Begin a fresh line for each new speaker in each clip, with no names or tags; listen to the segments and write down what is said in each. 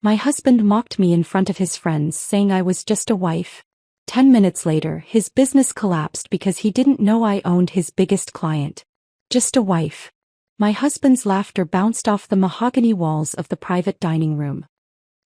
My husband mocked me in front of his friends, saying I was just a wife. 10 minutes later, his business collapsed because he didn't know I owned his biggest client. Just a wife. My husband's laughter bounced off the mahogany walls of the private dining room.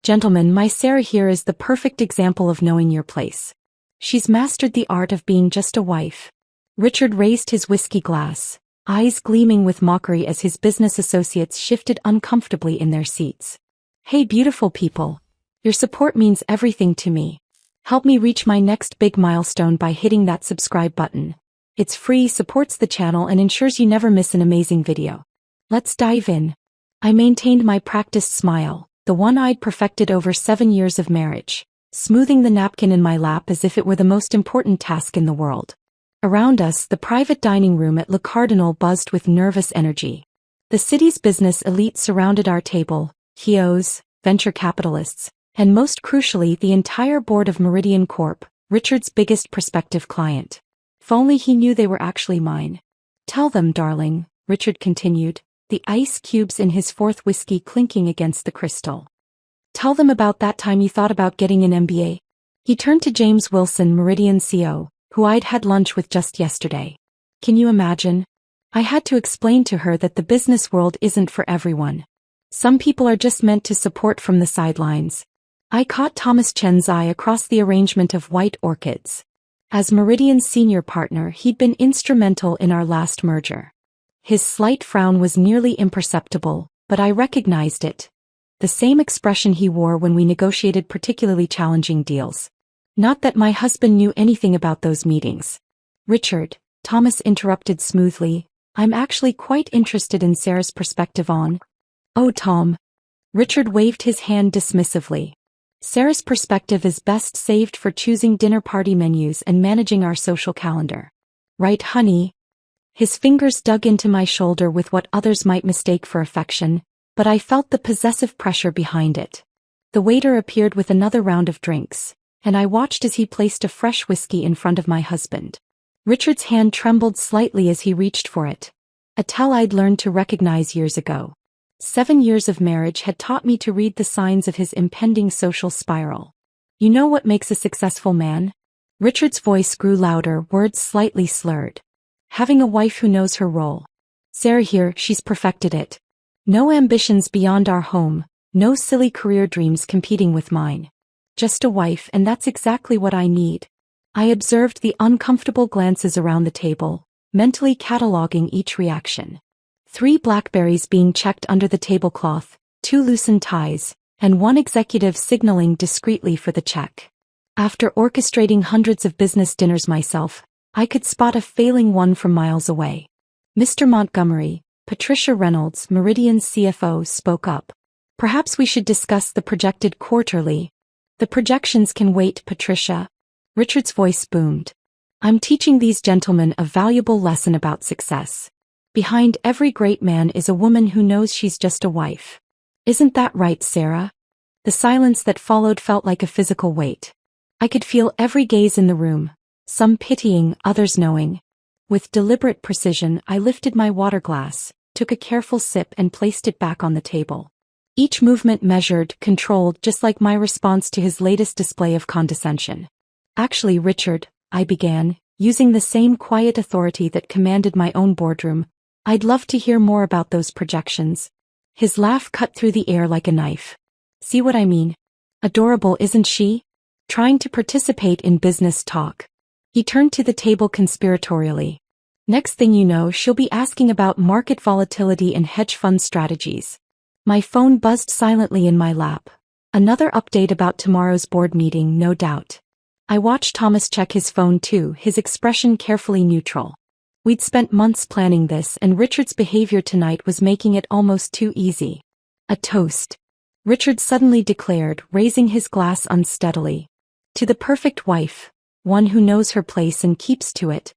Gentlemen, my Sarah here is the perfect example of knowing your place. She's mastered the art of being just a wife. Richard raised his whiskey glass, eyes gleaming with mockery as his business associates shifted uncomfortably in their seats. Hey beautiful people. Your support means everything to me. Help me reach my next big milestone by hitting that subscribe button. It's free, supports the channel, and ensures you never miss an amazing video. Let's dive in. I maintained my practiced smile, the one I'd perfected over 7 years of marriage, smoothing the napkin in my lap as if it were the most important task in the world. Around us, the private dining room at Le Cardinal buzzed with nervous energy. The city's business elite surrounded our table, CEOs, venture capitalists, and most crucially the entire board of Meridian Corp, Richard's biggest prospective client. If only he knew they were actually mine. Tell them, darling, Richard continued, the ice cubes in his fourth whiskey clinking against the crystal. Tell them about that time you thought about getting an MBA. He turned to James Wilson, Meridian CEO, who I'd had lunch with just yesterday. Can you imagine? I had to explain to her that the business world isn't for everyone. Some people are just meant to support from the sidelines. I caught Thomas Chen's eye across the arrangement of white orchids. As Meridian's senior partner, he'd been instrumental in our last merger. His slight frown was nearly imperceptible, but I recognized it. The same expression he wore when we negotiated particularly challenging deals. Not that my husband knew anything about those meetings. Richard, Thomas interrupted smoothly, I'm actually quite interested in Sarah's perspective on. Oh, Tom. Richard waved his hand dismissively. Sarah's perspective is best saved for choosing dinner party menus and managing our social calendar. Right, honey? His fingers dug into my shoulder with what others might mistake for affection, but I felt the possessive pressure behind it. The waiter appeared with another round of drinks, and I watched as he placed a fresh whiskey in front of my husband. Richard's hand trembled slightly as he reached for it. A tell I'd learned to recognize years ago. 7 years of marriage had taught me to read the signs of his impending social spiral. You know what makes a successful man? Richard's voice grew louder, words slightly slurred. Having a wife who knows her role. Sarah here, she's perfected it. No ambitions beyond our home, no silly career dreams competing with mine. Just a wife, and that's exactly what I need. I observed the uncomfortable glances around the table, mentally cataloging each reaction. 3 blackberries being checked under the tablecloth, 2 loosened ties, and 1 executive signaling discreetly for the check. After orchestrating hundreds of business dinners myself, I could spot a failing one from miles away. Mr. Montgomery, Patricia Reynolds, Meridian's CFO, spoke up. Perhaps we should discuss the projected quarterly. The projections can wait, Patricia. Richard's voice boomed. I'm teaching these gentlemen a valuable lesson about success. Behind every great man is a woman who knows she's just a wife. Isn't that right, Sarah? The silence that followed felt like a physical weight. I could feel every gaze in the room, some pitying, others knowing. With deliberate precision, I lifted my water glass, took a careful sip and placed it back on the table. Each movement measured, controlled, just like my response to his latest display of condescension. Actually, Richard, I began, using the same quiet authority that commanded my own boardroom, I'd love to hear more about those projections. His laugh cut through the air like a knife. See what I mean? Adorable, isn't she? Trying to participate in business talk. He turned to the table conspiratorially. Next thing you know, she'll be asking about market volatility and hedge fund strategies. My phone buzzed silently in my lap. Another update about tomorrow's board meeting, no doubt. I watched Thomas check his phone too, his expression carefully neutral. We'd spent months planning this, and Richard's behavior tonight was making it almost too easy. A toast. Richard suddenly declared, raising his glass unsteadily. To the perfect wife, one who knows her place and keeps to it.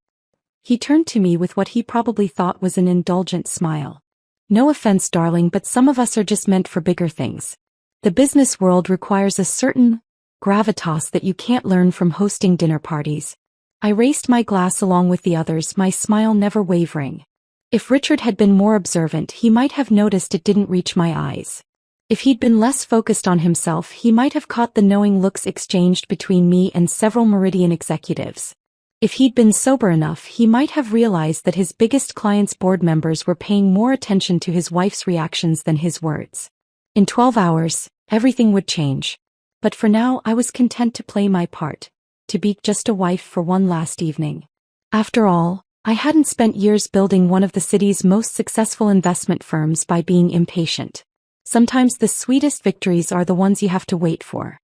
He turned to me with what he probably thought was an indulgent smile. No offense, darling, but some of us are just meant for bigger things. The business world requires a certain gravitas that you can't learn from hosting dinner parties. I raised my glass along with the others, my smile never wavering. If Richard had been more observant, he might have noticed it didn't reach my eyes. If he'd been less focused on himself, he might have caught the knowing looks exchanged between me and several Meridian executives. If he'd been sober enough, he might have realized that his biggest clients' board members were paying more attention to his wife's reactions than his words. In 12 hours, everything would change. But for now, I was content to play my part, to be just a wife for one last evening. After all, I hadn't spent years building one of the city's most successful investment firms by being impatient. Sometimes the sweetest victories are the ones you have to wait for.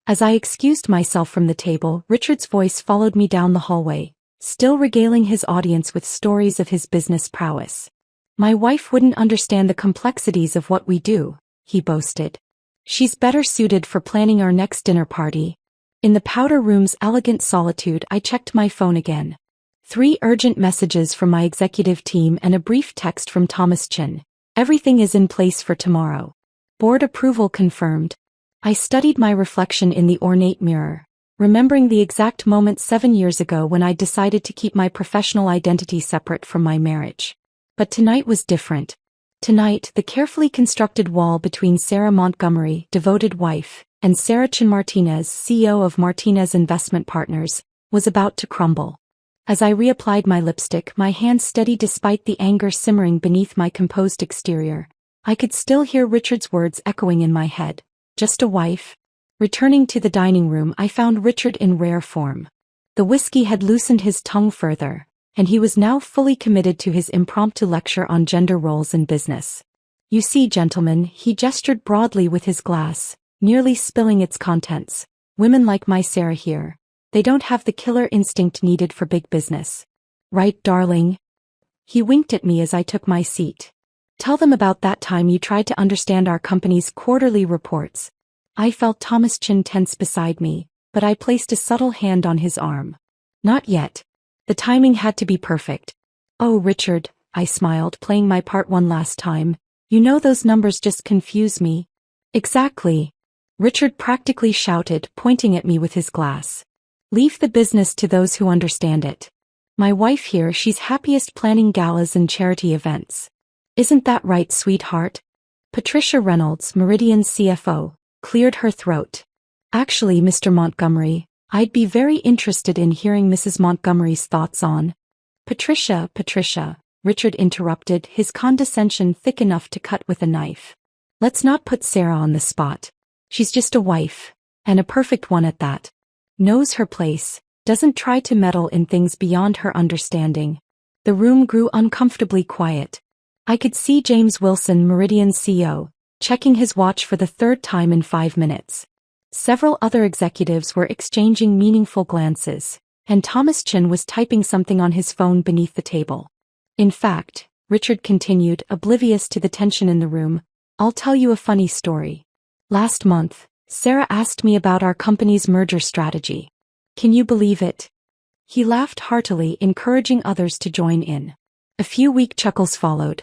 As I excused myself from the table, Richard's voice followed me down the hallway, still regaling his audience with stories of his business prowess. My wife wouldn't understand the complexities of what we do, he boasted. She's better suited for planning our next dinner party. In the powder room's elegant solitude, I checked my phone again. 3 urgent messages from my executive team and a brief text from Thomas Chin. Everything is in place for tomorrow. Board approval confirmed. I studied my reflection in the ornate mirror, remembering the exact moment 7 years ago when I decided to keep my professional identity separate from my marriage. But tonight was different. Tonight, the carefully constructed wall between Sarah Montgomery, devoted wife, and Sarah Chin Martinez, CEO of Martinez Investment Partners, was about to crumble. As I reapplied my lipstick, my hand steady despite the anger simmering beneath my composed exterior, I could still hear Richard's words echoing in my head. Just a wife? Returning to the dining room, I found Richard in rare form. The whiskey had loosened his tongue further, and he was now fully committed to his impromptu lecture on gender roles in business. You see, gentlemen, he gestured broadly with his glass, nearly spilling its contents. Women like my Sarah here, they don't have the killer instinct needed for big business. Right, darling? He winked at me as I took my seat. Tell them about that time you tried to understand our company's quarterly reports. I felt Thomas Chin tense beside me, but I placed a subtle hand on his arm. Not yet. The timing had to be perfect. Oh, Richard, I smiled, playing my part one last time. You know those numbers just confuse me. Exactly. Richard practically shouted, pointing at me with his glass. Leave the business to those who understand it. My wife here, she's happiest planning galas and charity events. Isn't that right, sweetheart? Patricia Reynolds, Meridian's CFO, cleared her throat. Actually, Mr. Montgomery, I'd be very interested in hearing Mrs. Montgomery's thoughts on. Patricia, Richard interrupted, his condescension thick enough to cut with a knife. Let's not put Sarah on the spot. She's just a wife, and a perfect one at that. Knows her place, doesn't try to meddle in things beyond her understanding. The room grew uncomfortably quiet. I could see James Wilson, Meridian's CEO, checking his watch for the 3rd time in 5 minutes. Several other executives were exchanging meaningful glances, and Thomas Chin was typing something on his phone beneath the table. In fact, Richard continued, oblivious to the tension in the room, I'll tell you a funny story. Last month, Sarah asked me about our company's merger strategy. Can you believe it? He laughed heartily, encouraging others to join in. A few weak chuckles followed.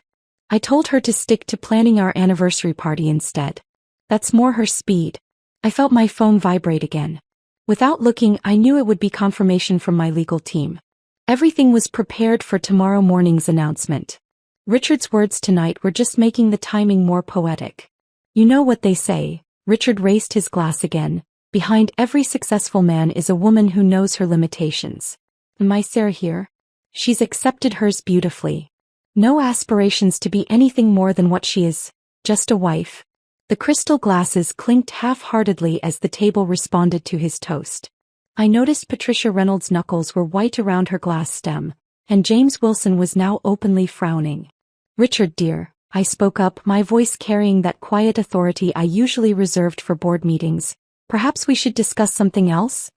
I told her to stick to planning our anniversary party instead. That's more her speed. I felt my phone vibrate again. Without looking, I knew it would be confirmation from my legal team. Everything was prepared for tomorrow morning's announcement. Richard's words tonight were just making the timing more poetic. You know what they say. Richard raised his glass again. Behind every successful man is a woman who knows her limitations. My Sarah here? She's accepted hers beautifully. No aspirations to be anything more than what she is, just a wife. The crystal glasses clinked half-heartedly as the table responded to his toast. I noticed Patricia Reynolds' knuckles were white around her glass stem, and James Wilson was now openly frowning. Richard dear, I spoke up, my voice carrying that quiet authority I usually reserved for board meetings. Perhaps we should discuss something else?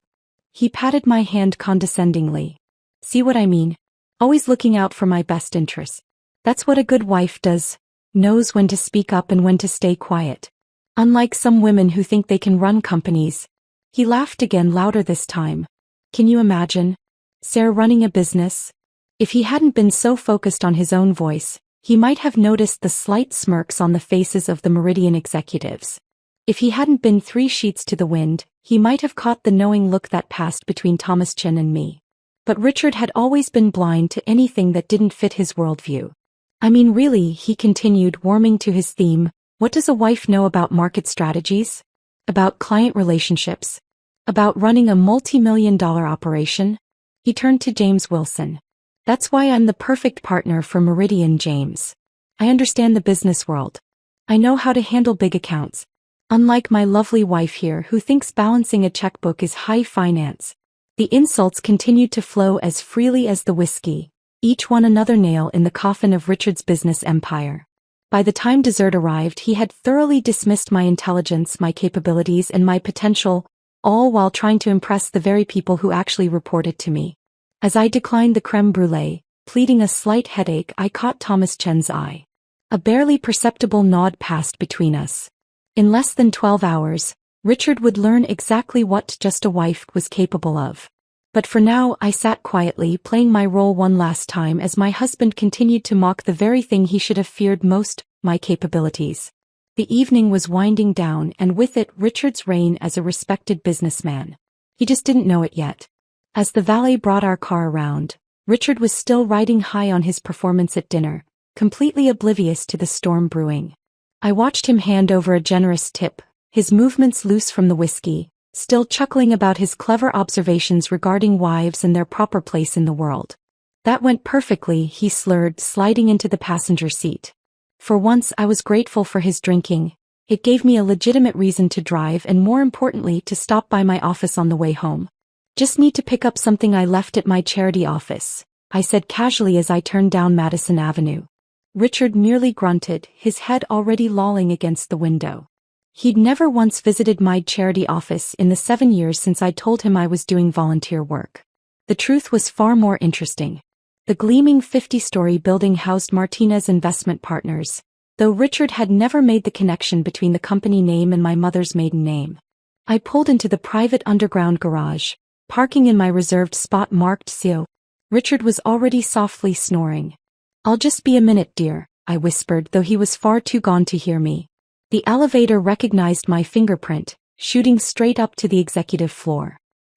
He patted my hand condescendingly. See what I mean? Always looking out for my best interests. That's what a good wife does. Knows when to speak up and when to stay quiet. Unlike some women who think they can run companies. He laughed again, louder this time. Can you imagine? Sarah running a business? If he hadn't been so focused on his own voice, he might have noticed the slight smirks on the faces of the Meridian executives. If he hadn't been 3 sheets to the wind, he might have caught the knowing look that passed between Thomas Chin and me. But Richard had always been blind to anything that didn't fit his worldview. I mean really, he continued, warming to his theme, What does a wife know about market strategies? About client relationships? About running a multi-million-dollar operation? He turned to James Wilson. That's why I'm the perfect partner for Meridian, James. I understand the business world. I know how to handle big accounts. Unlike my lovely wife here who thinks balancing a checkbook is high finance. The insults continued to flow as freely as the whiskey, each one another nail in the coffin of Richard's business empire. By the time dessert arrived, he had thoroughly dismissed my intelligence, my capabilities, and my potential, all while trying to impress the very people who actually reported to me. As I declined the creme brulee, pleading a slight headache, I caught Thomas Chen's eye. A barely perceptible nod passed between us. In less than 12 hours, Richard would learn exactly what just a wife was capable of. But for now, I sat quietly, playing my role one last time as my husband continued to mock the very thing he should have feared most, my capabilities. The evening was winding down, and with it Richard's reign as a respected businessman. He just didn't know it yet. As the valet brought our car around, Richard was still riding high on his performance at dinner, completely oblivious to the storm brewing. I watched him hand over a generous tip, his movements loose from the whiskey, still chuckling about his clever observations regarding wives and their proper place in the world. That went perfectly, he slurred, sliding into the passenger seat. For once I was grateful for his drinking. It gave me a legitimate reason to drive and, more importantly, to stop by my office on the way home. Just need to pick up something I left at my charity office, I said casually as I turned down Madison Avenue. Richard merely grunted, his head already lolling against the window. He'd never once visited my charity office in the 7 years since I told him I was doing volunteer work. The truth was far more interesting. The gleaming 50-story building housed Martinez Investment Partners, though Richard had never made the connection between the company name and my mother's maiden name. I pulled into the private underground garage, parking in my reserved spot marked CO. Richard was already softly snoring. "I'll just be a minute, dear," I whispered, though he was far too gone to hear me. The elevator recognized my fingerprint, shooting straight up to the executive floor.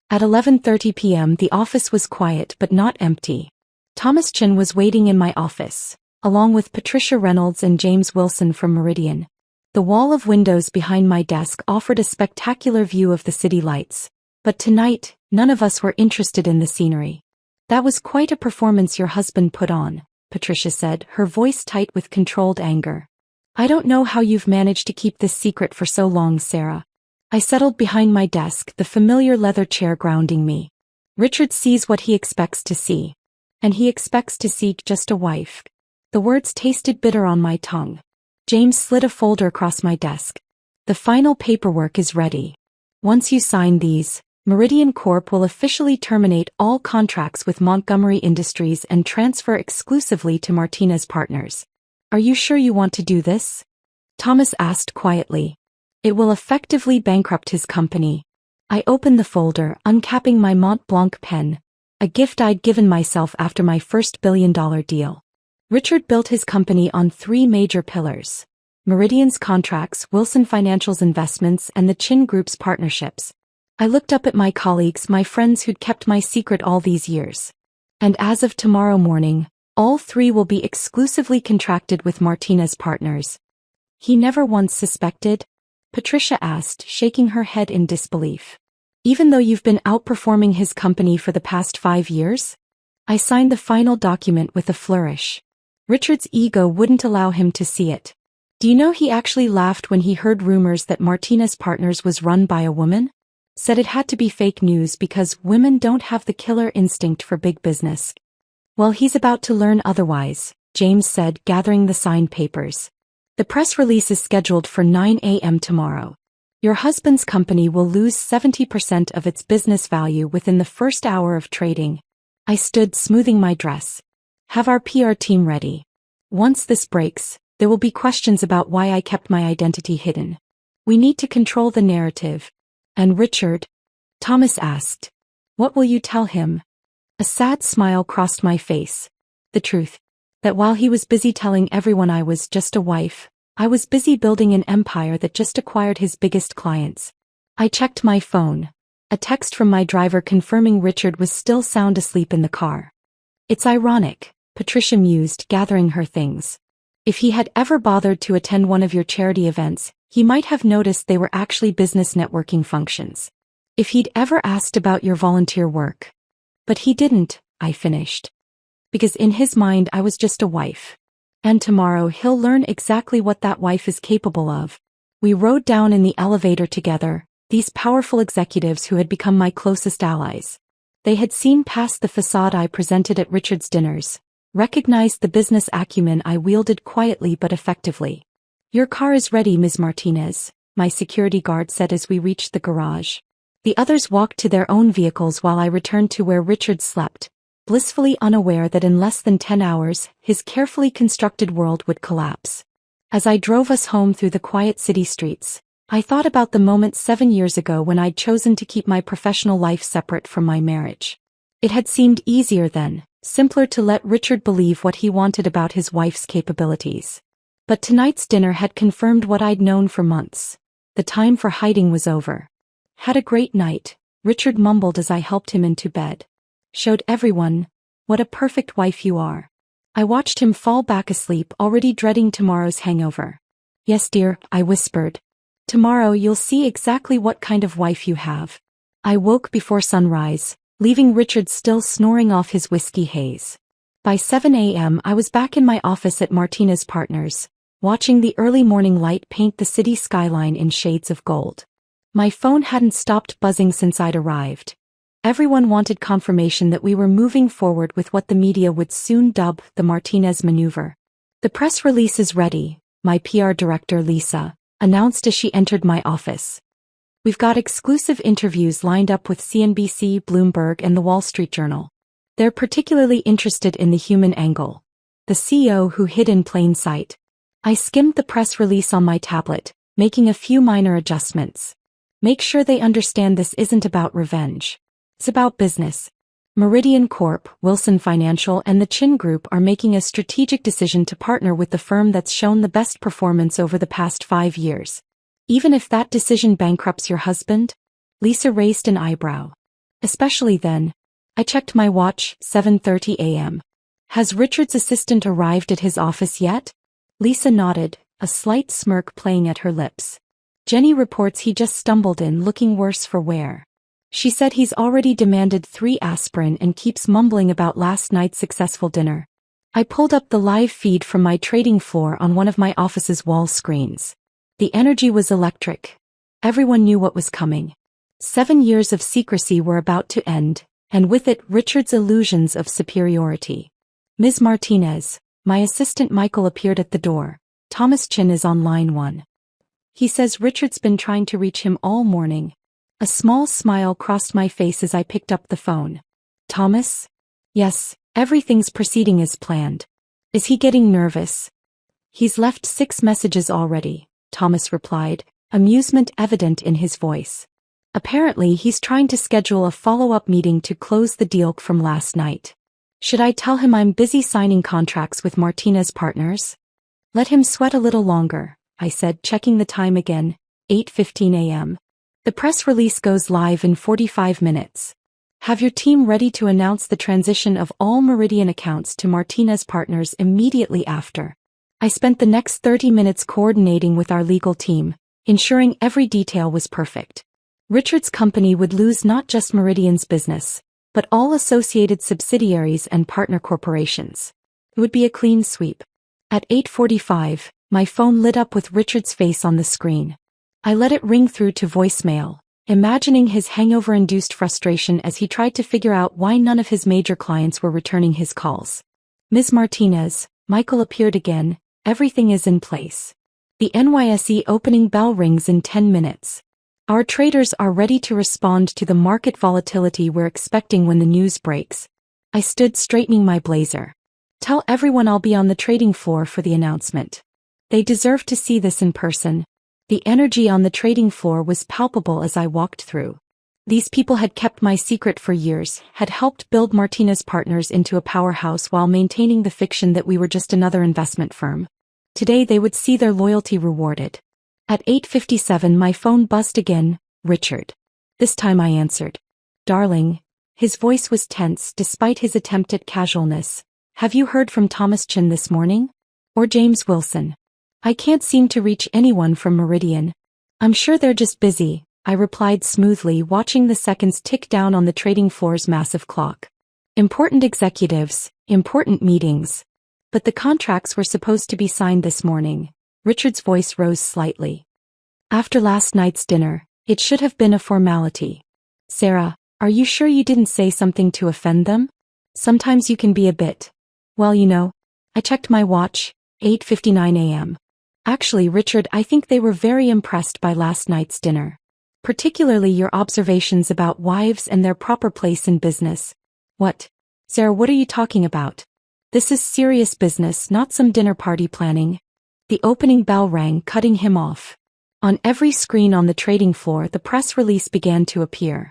At 11:30 p.m. the office was quiet but not empty. Thomas Chen was waiting in my office, along with Patricia Reynolds and James Wilson from Meridian. The wall of windows behind my desk offered a spectacular view of the city lights. But tonight, none of us were interested in the scenery. "That was quite a performance your husband put on," Patricia said, her voice tight with controlled anger. "I don't know how you've managed to keep this secret for so long, Sarah." I settled behind my desk, the familiar leather chair grounding me. Richard sees what he expects to see. And he expects to see just a wife. The words tasted bitter on my tongue. James slid a folder across my desk. "The final paperwork is ready. Once you sign these, Meridian Corp will officially terminate all contracts with Montgomery Industries and transfer exclusively to Martinez Partners. Are you sure you want to do this?" Thomas asked quietly. "It will effectively bankrupt his company." I opened the folder, uncapping my Mont Blanc pen, a gift I'd given myself after my first billion-dollar deal. Richard built his company on 3 major pillars: Meridian's contracts, Wilson Financial's investments, and the Chin Group's partnerships. I looked up at my colleagues, my friends who'd kept my secret all these years. And as of tomorrow morning, all 3 will be exclusively contracted with Martinez Partners. "He never once suspected?" Patricia asked, shaking her head in disbelief. "Even though you've been outperforming his company for the past 5 years?" I signed the final document with a flourish. Richard's ego wouldn't allow him to see it. "Do you know he actually laughed when he heard rumors that Martinez Partners was run by a woman? Said it had to be fake news because women don't have the killer instinct for big business." "Well, he's about to learn otherwise," James said, gathering the signed papers. "The press release is scheduled for 9 a.m. tomorrow. Your husband's company will lose 70% of its business value within the first hour of trading." I stood, smoothing my dress. "Have our PR team ready. Once this breaks, there will be questions about why I kept my identity hidden. We need to control the narrative." "And Richard?" Thomas asked. "What will you tell him?" A sad smile crossed my face. The truth. That while he was busy telling everyone I was just a wife, I was busy building an empire that just acquired his biggest clients. I checked my phone. A text from my driver confirming Richard was still sound asleep in the car. "It's ironic," Patricia mused, gathering her things. If he had ever bothered to attend one of your charity events, he might have noticed they were actually business networking functions. If he'd ever asked about your volunteer work. But he didn't, I finished. Because in his mind I was just a wife. And tomorrow he'll learn exactly what that wife is capable of. We rode down in the elevator together, these powerful executives who had become my closest allies. They had seen past the facade I presented at Richard's dinners, recognized the business acumen I wielded quietly but effectively. Your car is ready, Ms. Martinez, my security guard said as we reached the garage. The others walked to their own vehicles while I returned to where Richard slept, blissfully unaware that in less than 10 hours, his carefully constructed world would collapse. As I drove us home through the quiet city streets, I thought about the moment 7 years ago when I'd chosen to keep my professional life separate from my marriage. It had seemed easier then, simpler to let Richard believe what he wanted about his wife's capabilities. But tonight's dinner had confirmed what I'd known for months. The time for hiding was over. Had a great night, Richard mumbled as I helped him into bed. Showed everyone what a perfect wife you are. I watched him fall back asleep, already dreading tomorrow's hangover. Yes, dear, I whispered. Tomorrow you'll see exactly what kind of wife you have. I woke before sunrise, leaving Richard still snoring off his whiskey haze. By 7 a.m. I was back in my office at Martinez Partners, watching the early morning light paint the city skyline in shades of gold. My phone hadn't stopped buzzing since I'd arrived. Everyone wanted confirmation that we were moving forward with what the media would soon dub the Martinez Maneuver. The press release is ready, my PR director Lisa announced as she entered my office. We've got exclusive interviews lined up with CNBC, Bloomberg, and the Wall Street Journal. They're particularly interested in the human angle. The CEO who hid in plain sight. I skimmed the press release on my tablet, making a few minor adjustments. Make sure they understand this isn't about revenge. It's about business. Meridian Corp, Wilson Financial, and the Chin Group are making a strategic decision to partner with the firm that's shown the best performance over the past 5 years. Even if that decision bankrupts your husband? Lisa raised an eyebrow. Especially then. I checked my watch, 7:30 a.m. Has Richard's assistant arrived at his office yet? Lisa nodded, a slight smirk playing at her lips. Jenny reports he just stumbled in looking worse for wear. She said he's already demanded 3 aspirin and keeps mumbling about last night's successful dinner. I pulled up the live feed from my trading floor on one of my office's wall screens. The energy was electric. Everyone knew what was coming. 7 years of secrecy were about to end, and with it Richard's illusions of superiority. Ms. Martinez, my assistant Michael appeared at the door. Thomas Chin is on line 1. He says Richard's been trying to reach him all morning. A small smile crossed my face as I picked up the phone. Thomas? Yes, everything's proceeding as planned. Is he getting nervous? He's left 6 messages already, Thomas replied, amusement evident in his voice. Apparently he's trying to schedule a follow-up meeting to close the deal from last night. Should I tell him I'm busy signing contracts with Martinez Partners? Let him sweat a little longer, I said, checking the time again, 8:15 a.m. The press release goes live in 45 minutes. Have your team ready to announce the transition of all Meridian accounts to Martinez Partners immediately after. I spent the next 30 minutes coordinating with our legal team, ensuring every detail was perfect. Richard's company would lose not just Meridian's business, but all associated subsidiaries and partner corporations. It would be a clean sweep. At 8:45, my phone lit up with Richard's face on the screen. I let it ring through to voicemail, imagining his hangover-induced frustration as he tried to figure out why none of his major clients were returning his calls. Ms. Martinez, Michael appeared again, everything is in place. The NYSE opening bell rings in 10 minutes. Our traders are ready to respond to the market volatility we're expecting when the news breaks. I stood straightening my blazer. Tell everyone I'll be on the trading floor for the announcement. They deserve to see this in person. The energy on the trading floor was palpable as I walked through. These people had kept my secret for years, had helped build Martinez Partners into a powerhouse while maintaining the fiction that we were just another investment firm. Today they would see their loyalty rewarded. At 8:57 my phone buzzed again, Richard. This time I answered. Darling. His voice was tense despite his attempt at casualness. Have you heard from Thomas Chin this morning? Or James Wilson. I can't seem to reach anyone from Meridian. I'm sure they're just busy, I replied smoothly, watching the seconds tick down on the trading floor's massive clock. Important executives, important meetings. But the contracts were supposed to be signed this morning. Richard's voice rose slightly. After last night's dinner, it should have been a formality. Sarah, are you sure you didn't say something to offend them? Sometimes you can be a bit. Well, you know. I checked my watch, 8:59 a.m. Actually, Richard, I think they were very impressed by last night's dinner. Particularly your observations about wives and their proper place in business. What? Sarah, what are you talking about? This is serious business, not some dinner party planning. The opening bell rang, cutting him off. On every screen on the trading floor, the press release began to appear.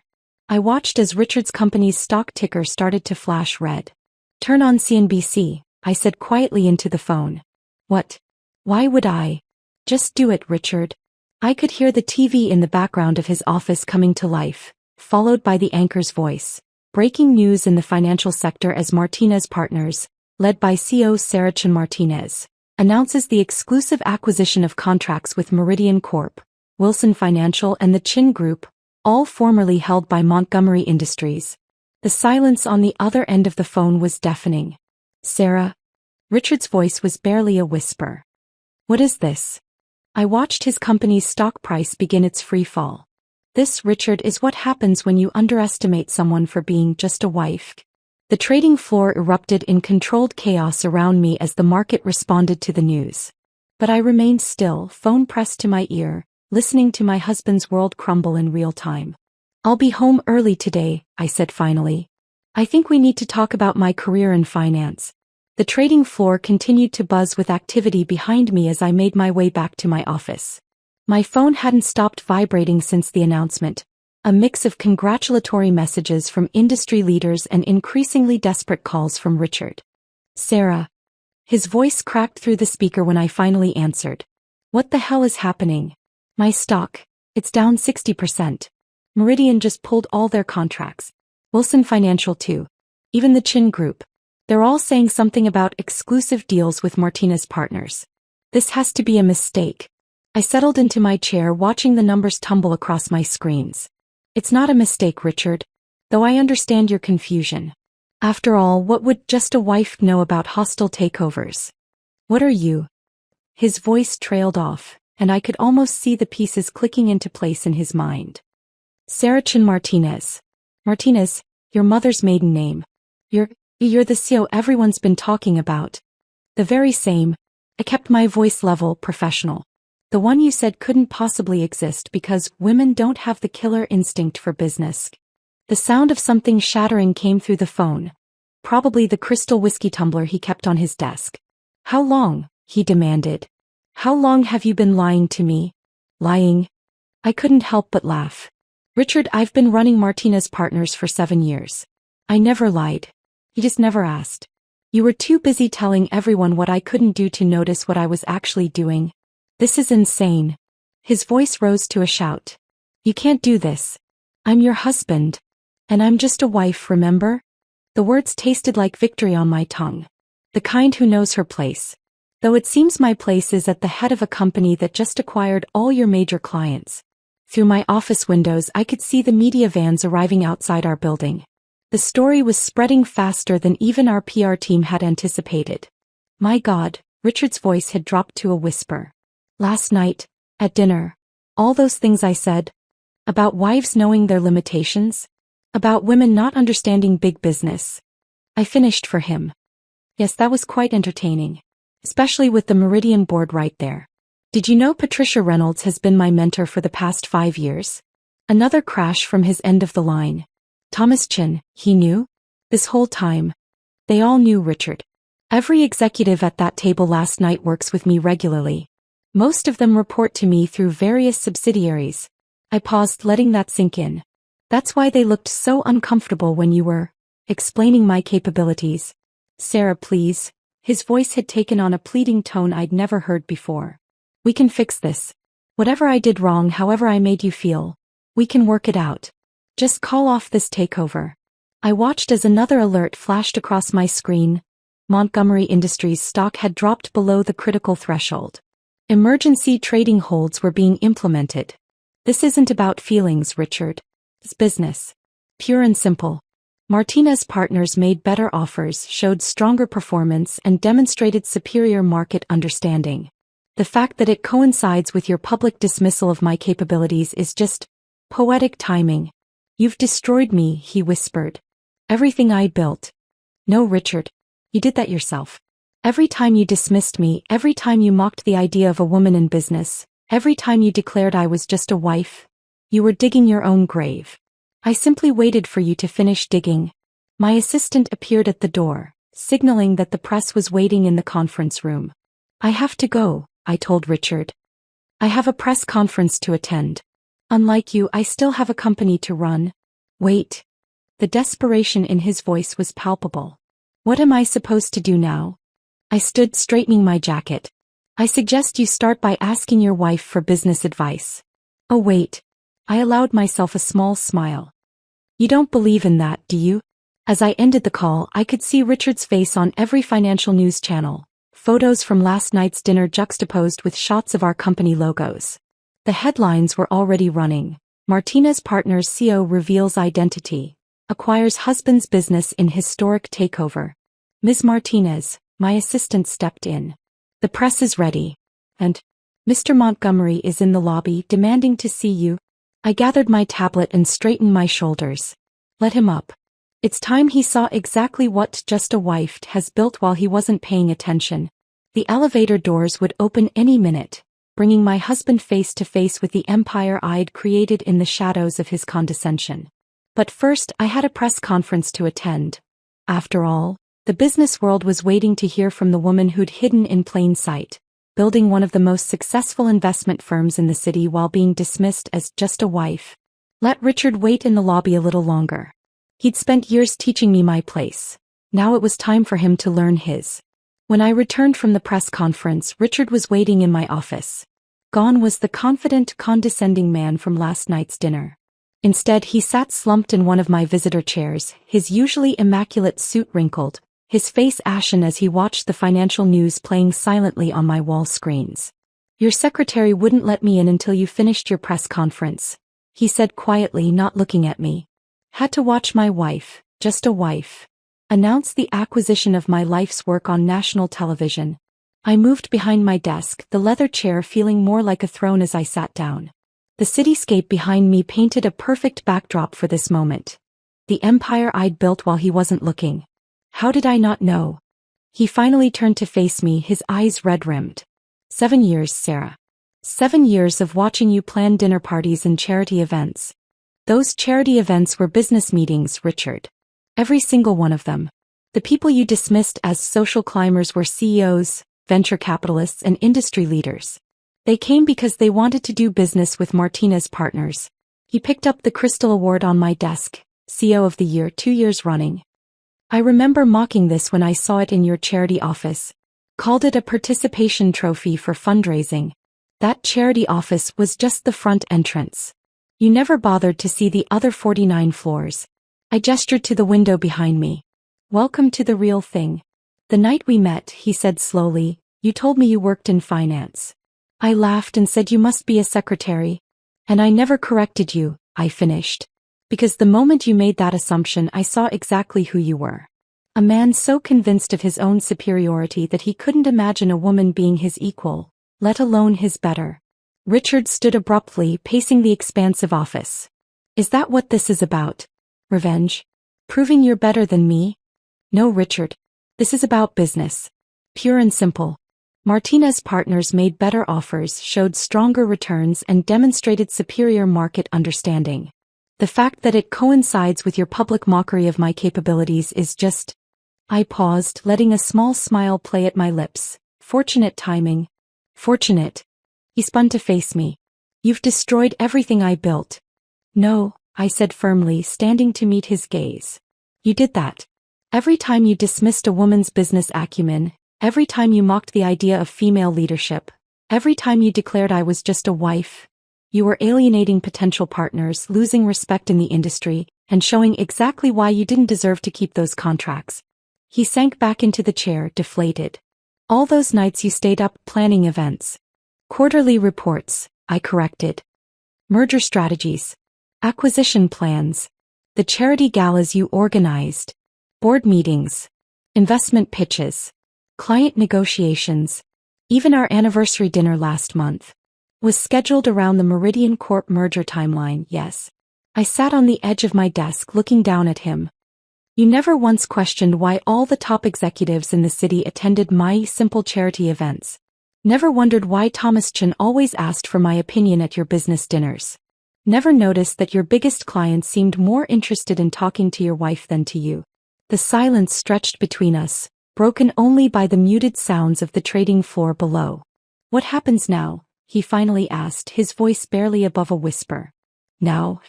I watched as Richard's company's stock ticker started to flash red. Turn on CNBC, I said quietly into the phone. What? Why would I? Just do it, Richard. I could hear the TV in the background of his office coming to life, followed by the anchor's voice. Breaking news in the financial sector as Martinez Partners, led by CEO Sarah Chin Martinez, announces the exclusive acquisition of contracts with Meridian Corp, Wilson Financial and the Chin Group, all formerly held by Montgomery Industries. The silence on the other end of the phone was deafening. Sarah? Richard's voice was barely a whisper. What is this? I watched his company's stock price begin its free fall. This, Richard, is what happens when you underestimate someone for being just a wife. The trading floor erupted in controlled chaos around me as the market responded to the news. But I remained still, phone pressed to my ear, listening to my husband's world crumble in real time. I'll be home early today, I said finally. I think we need to talk about my career in finance. The trading floor continued to buzz with activity behind me as I made my way back to my office. My phone hadn't stopped vibrating since the announcement, a mix of congratulatory messages from industry leaders and increasingly desperate calls from Richard. Sarah. His voice cracked through the speaker when I finally answered. What the hell is happening? My stock. It's down 60%. Meridian just pulled all their contracts. Wilson Financial too. Even the Chin Group. They're all saying something about exclusive deals with Martinez Partners. This has to be a mistake. I settled into my chair, watching the numbers tumble across my screens. It's not a mistake, Richard. Though I understand your confusion. After all, what would just a wife know about hostile takeovers? What are you? His voice trailed off, and I could almost see the pieces clicking into place in his mind. Sarah Chin Martinez. Martinez, your mother's maiden name. You're the CEO everyone's been talking about. The very same. I kept my voice level, professional. The one you said couldn't possibly exist because women don't have the killer instinct for business. The sound of something shattering came through the phone. Probably the crystal whiskey tumbler he kept on his desk. How long? He demanded. How long have you been lying to me? Lying? I couldn't help but laugh. Richard, I've been running Martinez Partners for 7 years. I never lied. You just never asked. You were too busy telling everyone what I couldn't do to notice what I was actually doing. This is insane. His voice rose to a shout. You can't do this. I'm your husband. And I'm just a wife, remember? The words tasted like victory on my tongue. The kind who knows her place. Though it seems my place is at the head of a company that just acquired all your major clients. Through my office windows I could see the media vans arriving outside our building. The story was spreading faster than even our PR team had anticipated. My God, Richard's voice had dropped to a whisper. Last night, at dinner, all those things I said, about wives knowing their limitations, about women not understanding big business. I finished for him. Yes, that was quite entertaining. Especially with the Meridian board right there. Did you know Patricia Reynolds has been my mentor for the past 5 years? Another crash from his end of the line. Thomas Chin, he knew? This whole time. They all knew, Richard. Every executive at that table last night works with me regularly. Most of them report to me through various subsidiaries. I paused, letting that sink in. That's why they looked so uncomfortable when you were explaining my capabilities. Sarah, please. His voice had taken on a pleading tone I'd never heard before. We can fix this. Whatever I did wrong, however I made you feel, we can work it out. Just call off this takeover. I watched as another alert flashed across my screen. Montgomery Industries stock had dropped below the critical threshold. Emergency trading holds were being implemented. This isn't about feelings, Richard. It's business. Pure and simple. Martinez Partners made better offers, showed stronger performance, and demonstrated superior market understanding. The fact that it coincides with your public dismissal of my capabilities is just poetic timing. You've destroyed me, he whispered. Everything I built. No, Richard. You did that yourself. Every time you dismissed me, every time you mocked the idea of a woman in business, every time you declared I was just a wife, you were digging your own grave. I simply waited for you to finish digging. My assistant appeared at the door, signaling that the press was waiting in the conference room. I have to go, I told Richard. I have a press conference to attend. Unlike you, I still have a company to run. Wait. The desperation in his voice was palpable. What am I supposed to do now? I stood straightening my jacket. I suggest you start by asking your wife for business advice. Oh wait. I allowed myself a small smile. You don't believe in that, do you? As I ended the call, I could see Richard's face on every financial news channel. Photos from last night's dinner juxtaposed with shots of our company logos. The headlines were already running. Martinez Partners CEO reveals identity. Acquires husband's business in historic takeover. Ms. Martinez, my assistant, stepped in. The press is ready. And Mr. Montgomery is in the lobby demanding to see you. I gathered my tablet and straightened my shoulders. Let him up. It's time he saw exactly what Just a Wife has built while he wasn't paying attention. The elevator doors would open any minute, bringing my husband face to face with the empire I'd created in the shadows of his condescension. But first, I had a press conference to attend. After all, the business world was waiting to hear from the woman who'd hidden in plain sight, building one of the most successful investment firms in the city while being dismissed as just a wife. Let Richard wait in the lobby a little longer. He'd spent years teaching me my place. Now it was time for him to learn his. When I returned from the press conference, Richard was waiting in my office. Gone was the confident, condescending man from last night's dinner. Instead, he sat slumped in one of my visitor chairs, his usually immaculate suit wrinkled, his face ashen as he watched the financial news playing silently on my wall screens. Your secretary wouldn't let me in until you finished your press conference, he said quietly, not looking at me. Had to watch my wife, just a wife, announce the acquisition of my life's work on national television. I moved behind my desk, the leather chair feeling more like a throne as I sat down. The cityscape behind me painted a perfect backdrop for this moment. The empire I'd built while he wasn't looking. How did I not know? He finally turned to face me, his eyes red-rimmed. 7 years, Sarah. 7 years of watching you plan dinner parties and charity events. Those charity events were business meetings, Richard. Every single one of them. The people you dismissed as social climbers were CEOs, venture capitalists, and industry leaders. They came because they wanted to do business with Martinez Partners. He picked up the Crystal Award on my desk, CEO of the Year 2 years running. I remember mocking this when I saw it in your charity office. Called it a participation trophy for fundraising. That charity office was just the front entrance. You never bothered to see the other 49 floors. I gestured to the window behind me. Welcome to the real thing. The night we met, he said slowly, you told me you worked in finance. I laughed and said you must be a secretary. And I never corrected you, I finished. Because the moment you made that assumption, I saw exactly who you were. A man so convinced of his own superiority that he couldn't imagine a woman being his equal, let alone his better. Richard stood abruptly, pacing the expansive office. Is that what this is about? Revenge? Proving you're better than me? No, Richard. This is about business. Pure and simple. Martinez Partners made better offers, showed stronger returns, and demonstrated superior market understanding. The fact that it coincides with your public mockery of my capabilities is just... I paused, letting a small smile play at my lips. Fortunate timing. Fortunate. He spun to face me. You've destroyed everything I built. No, I said firmly, standing to meet his gaze. You did that. Every time you dismissed a woman's business acumen, every time you mocked the idea of female leadership, every time you declared I was just a wife, you were alienating potential partners, losing respect in the industry, and showing exactly why you didn't deserve to keep those contracts. He sank back into the chair, deflated. All those nights you stayed up planning events. Quarterly reports, I corrected. Merger strategies. Acquisition plans. The charity galas you organized. Board meetings. Investment pitches. Client negotiations. Even our anniversary dinner last month was scheduled around the Meridian Corp merger timeline, yes. I sat on the edge of my desk looking down at him. You never once questioned why all the top executives in the city attended my simple charity events. Never wondered why Thomas Chen always asked for my opinion at your business dinners. Never noticed that your biggest clients seemed more interested in talking to your wife than to you. The silence stretched between us, broken only by the muted sounds of the trading floor below. What happens now? He finally asked, his voice barely above a whisper. Now?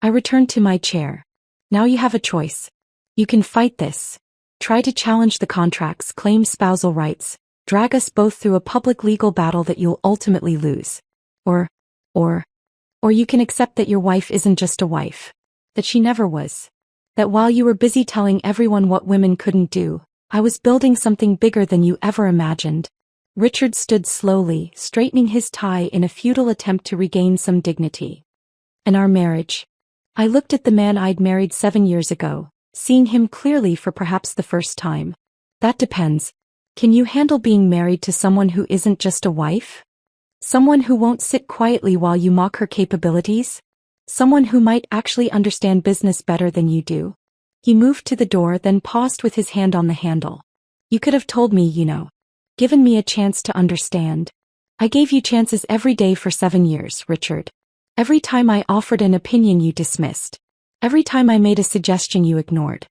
I returned to my chair. Now you have a choice. You can fight this. Try to challenge the contracts, claim spousal rights, drag us both through a public legal battle that you'll ultimately lose. Or you can accept that your wife isn't just a wife. That she never was. That while you were busy telling everyone what women couldn't do, I was building something bigger than you ever imagined. Richard stood slowly, straightening his tie in a futile attempt to regain some dignity. And our marriage? I looked at the man I'd married 7 years ago, seeing him clearly for perhaps the first time. That depends. Can you handle being married to someone who isn't just a wife? Someone who won't sit quietly while you mock her capabilities? Someone who might actually understand business better than you do? He moved to the door, then paused with his hand on the handle. You could have told me, given me a chance to understand. I gave you chances every day for 7 years, Richard. Every time I offered an opinion you dismissed. Every time I made a suggestion you ignored.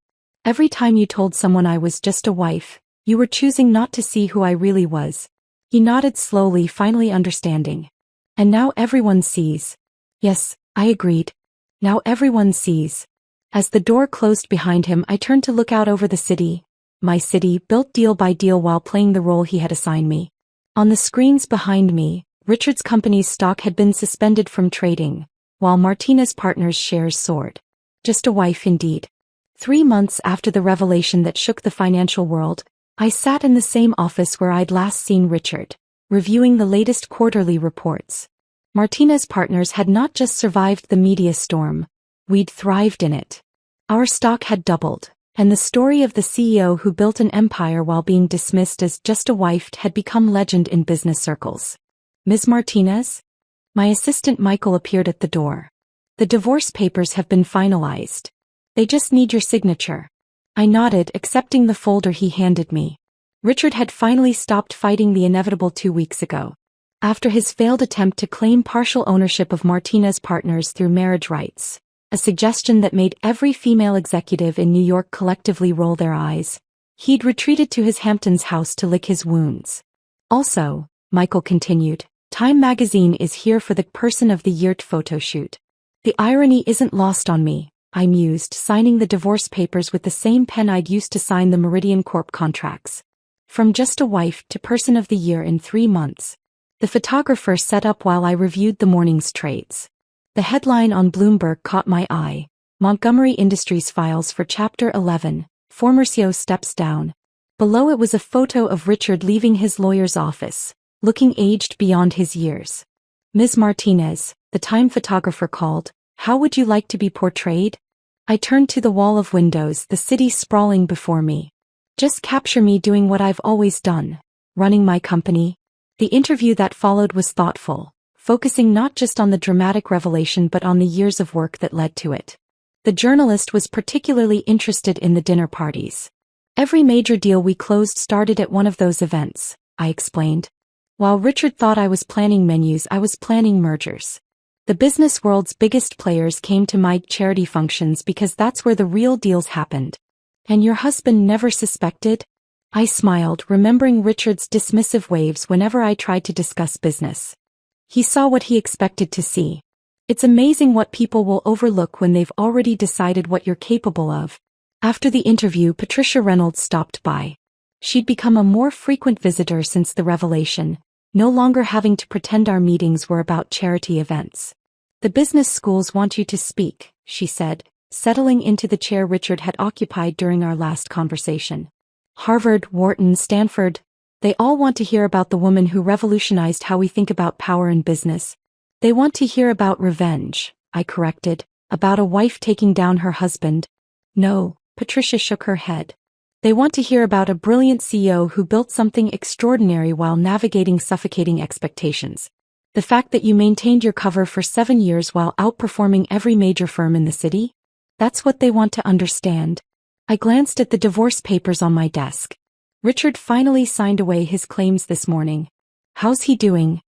Every time you told someone I was just a wife, you were choosing not to see who I really was. He nodded slowly, finally understanding. And now everyone sees. Yes, I agreed. Now everyone sees. As the door closed behind him, I turned to look out over the city. My city, built deal by deal while playing the role he had assigned me. On the screens behind me, Richard's company's stock had been suspended from trading, while Martinez Partners' shares soared. Just a wife indeed. 3 months after the revelation that shook the financial world, I sat in the same office where I'd last seen Richard, reviewing the latest quarterly reports. Martinez Partners had not just survived the media storm, we'd thrived in it. Our stock had doubled, and the story of the CEO who built an empire while being dismissed as just a wife had become legend in business circles. Ms. Martinez? My assistant Michael appeared at the door. The divorce papers have been finalized. They just need your signature. I nodded, accepting the folder he handed me. Richard had finally stopped fighting the inevitable 2 weeks ago. After his failed attempt to claim partial ownership of Martinez Partners through marriage rights, a suggestion that made every female executive in New York collectively roll their eyes, he'd retreated to his Hamptons house to lick his wounds. Also, Michael continued, Time magazine is here for the Person of the Year photo shoot. The irony isn't lost on me, I mused, signing the divorce papers with the same pen I'd used to sign the Meridian Corp contracts. From just a wife to Person of the Year in 3 months. The photographer set up while I reviewed the morning's trades. The headline on Bloomberg caught my eye. Montgomery Industries files for Chapter 11, former CEO steps down. Below it was a photo of Richard leaving his lawyer's office, looking aged beyond his years. Ms. Martinez, the Time photographer called, how would you like to be portrayed? I turned to the wall of windows, the city sprawling before me. Just capture me doing what I've always done, running my company. The interview that followed was thoughtful, focusing not just on the dramatic revelation but on the years of work that led to it. The journalist was particularly interested in the dinner parties. Every major deal we closed started at one of those events, I explained. While Richard thought I was planning menus, I was planning mergers. The business world's biggest players came to my charity functions because that's where the real deals happened. And your husband never suspected? I smiled, remembering Richard's dismissive waves whenever I tried to discuss business. He saw what he expected to see. It's amazing what people will overlook when they've already decided what you're capable of. After the interview, Patricia Reynolds stopped by. She'd become a more frequent visitor since the revelation, no longer having to pretend our meetings were about charity events. The business schools want you to speak, she said, settling into the chair Richard had occupied during our last conversation. Harvard, Wharton, Stanford. They all want to hear about the woman who revolutionized how we think about power in business. They want to hear about revenge, I corrected, about a wife taking down her husband. No, Patricia shook her head. They want to hear about a brilliant CEO who built something extraordinary while navigating suffocating expectations. The fact that you maintained your cover for 7 years while outperforming every major firm in the city? That's what they want to understand. I glanced at the divorce papers on my desk. Richard finally signed away his claims this morning. How's he doing?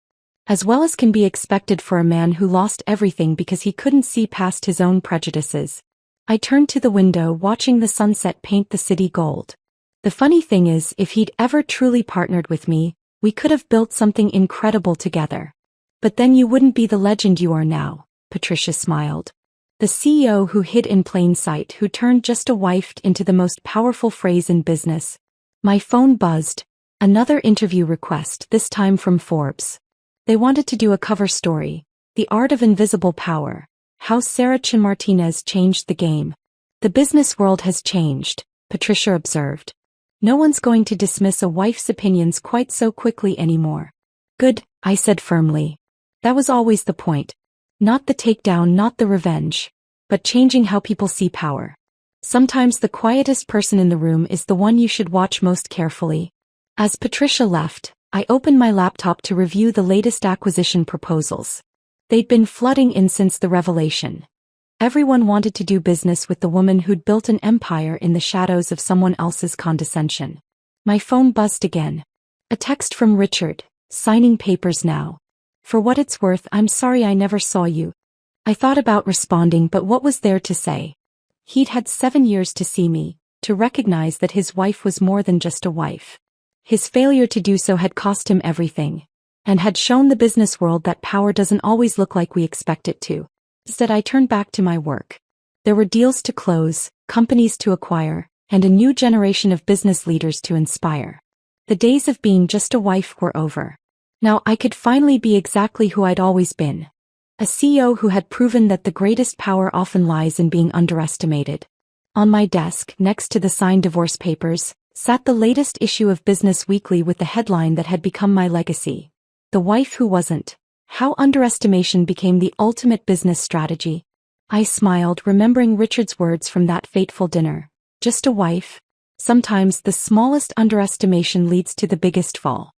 As well as can be expected for a man who lost everything because he couldn't see past his own prejudices. I turned to the window, watching the sunset paint the city gold. The funny thing is, if he'd ever truly partnered with me, we could have built something incredible together. But then you wouldn't be the legend you are now, Patricia smiled. The CEO who hid in plain sight, who turned just a wife into the most powerful phrase in business. My phone buzzed. Another interview request, this time from Forbes. They wanted to do a cover story, The Art of Invisible Power, how Sarah Chin Martinez changed the game. The business world has changed, Patricia observed. No one's going to dismiss a wife's opinions quite so quickly anymore. Good, I said firmly. That was always the point. Not the takedown, not the revenge, but changing how people see power. Sometimes the quietest person in the room is the one you should watch most carefully. As Patricia left, I opened my laptop to review the latest acquisition proposals. They'd been flooding in since the revelation. Everyone wanted to do business with the woman who'd built an empire in the shadows of someone else's condescension. My phone buzzed again. A text from Richard, signing papers now. For what it's worth, I'm sorry I never saw you. I thought about responding, but what was there to say? He'd had 7 years to see me, to recognize that his wife was more than just a wife. His failure to do so had cost him everything, and had shown the business world that power doesn't always look like we expect it to. Instead, I turned back to my work. There were deals to close, companies to acquire, and a new generation of business leaders to inspire. The days of being just a wife were over. Now I could finally be exactly who I'd always been. A CEO who had proven that the greatest power often lies in being underestimated. On my desk, next to the signed divorce papers, sat the latest issue of Business Weekly with the headline that had become my legacy. The Wife Who Wasn't. How Underestimation Became the Ultimate Business Strategy. I smiled, remembering Richard's words from that fateful dinner. Just a wife? Sometimes the smallest underestimation leads to the biggest fall.